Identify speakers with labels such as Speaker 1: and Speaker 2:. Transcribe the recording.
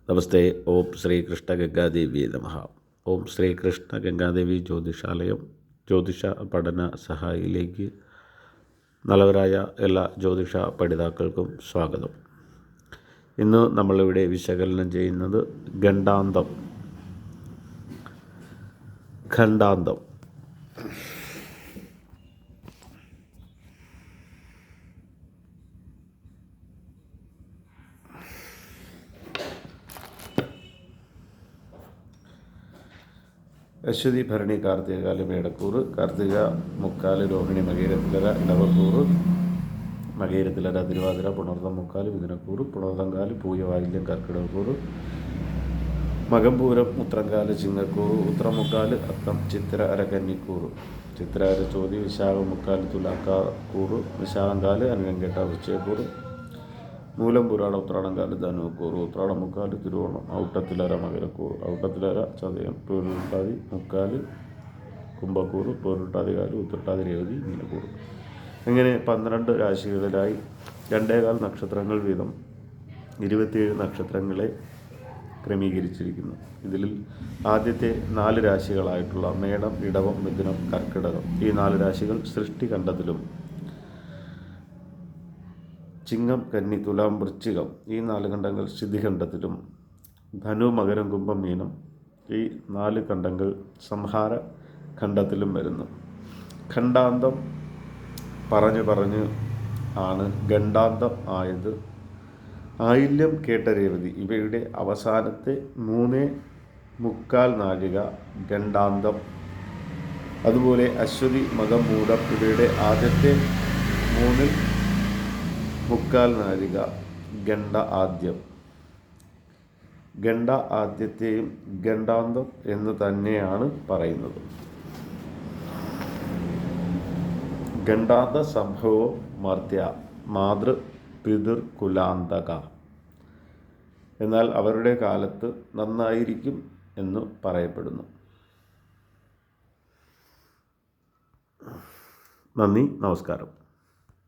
Speaker 1: നമസ്തേ. ഓം ശ്രീകൃഷ്ണ ഗംഗാദേവി നമഃ. ഓം ശ്രീകൃഷ്ണ ഗംഗാദേവി ജ്യോതിഷാലയം ജ്യോതിഷ പഠന സഹായിയിലേക്ക് നല്ലവരായ എല്ലാ ജ്യോതിഷ പഠിതാക്കൾക്കും സ്വാഗതം. ഇന്ന് നമ്മളിവിടെ വിശകലനം ചെയ്യുന്നത് ഖണ്ഡാന്തം. അശ്വതി ഭരണി കാർത്തികകാല് മേടക്കൂറ്, കാർത്തിക മുക്കാല് രോഹിണി മകീരത്തിലര ഇടവക്കൂറ്, മകീരത്തിലര തിരുവാതിര പുണർതം മുക്കാല് മിഥുനക്കൂറ്, പുണർതംകാല് പൂയവായില്യം കർക്കിടകക്കൂറ്, മകംപൂരം ഉത്രംകാല് ചിങ്ങക്കൂറ്, ഉത്രമുക്കാല് അത്തം ചിത്തിര അര കന്നിക്കൂറ്, ചിത്തിര അര ചോതി വിശാഖം മുക്കാല് തുലാക്കൂറ്, വിശാഖംകാല് അനിഴംകെട്ട വൃശ്ചികക്കൂറ്, മൂലം പുരാട ഉത്രാടംകാല് ധനുക്കൂറ്, ഉത്രാടം മുക്കാല് തിരുവോണം, ഔട്ടത്തിലര മകരക്കൂറ്, ഔട്ടത്തിലര ചതയം, പൂരുരുട്ടാതി മുക്കാല് കുംഭക്കൂറ്, പൂരുരുട്ടാതികാല് ഉത്രട്ടാതി രേവതി മീനക്കൂറ്. ഇങ്ങനെ 12 രാശികളിലായി 2.25 നക്ഷത്രങ്ങൾ വീതം 27 നക്ഷത്രങ്ങളെ ക്രമീകരിച്ചിരിക്കുന്നു. ഇതിൽ ആദ്യത്തെ 4 രാശികളായിട്ടുള്ള മേടം, ഇടവം, മിഥുനം, കർക്കിടകം, ഈ 4 രാശികൾ സൃഷ്ടിഖണ്ഡത്തിലും, ചിങ്ങം, കന്നി, തുലാം, വൃശ്ചികം, ഈ 4 ഖണ്ഡങ്ങൾ സ്ഥിതിഖണ്ഡത്തിലും, ധനു, മകരം, കുംഭം, മീനം, ഈ 4 ഖണ്ഡങ്ങൾ സംഹാര ഖണ്ഡത്തിലും വരുന്നു. ഖണ്ഡാന്തം പറഞ്ഞ് ആണ് ഖണ്ഡാന്തം ആയത്. ആയില്യം, കേട്ട, രേവതി ഇവയുടെ അവസാനത്തെ 3.25 നാഴിക ഖണ്ഡാന്തം. അതുപോലെ അശ്വതി, മകം, മൂലം ഇവയുടെ ആദ്യത്തെ 3.25 നാഴിക ഖണ്ഡ ആദ്യം. ഖണ്ഡ ആദ്യത്തെയും ഖണ്ഡാന്തം എന്ന് തന്നെയാണ് പറയുന്നത്. ഖണ്ഡാന്ത സംഭവോ മർത്യ മാതൃ പിതൃ കുലാന്തക. എന്നാൽ അവരുടെ കാലത്ത് നന്നായിരിക്കും എന്ന് പറയപ്പെടുന്നു. നന്ദി, നമസ്കാരം.